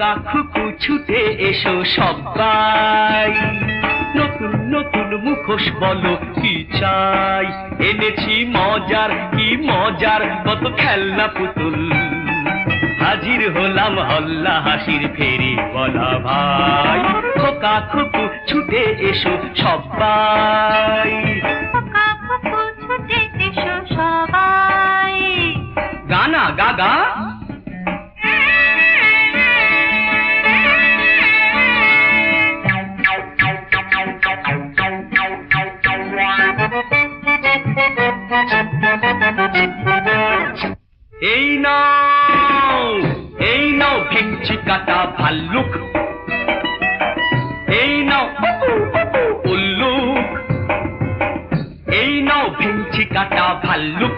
খোকা খুকু ছুটে এসো সবাই, নতুন নতুন মুখোশ বলো কি চাই, এনেছি মজার কি মজার কত খেলনা পুতুল, হাজির হলাম হল্লা হাসির ফেরি বলা ভাই, খোকা খুকু ছুটে এসো সবাই, খোকা খুকু ছুটে এসো সবাই। গানা গাগা এই নাও ভেঙচি কাটা ভাল্লুক, এই নাও উল্লুক, এই নাও ভেঙচি কাটা ভাল্লুক,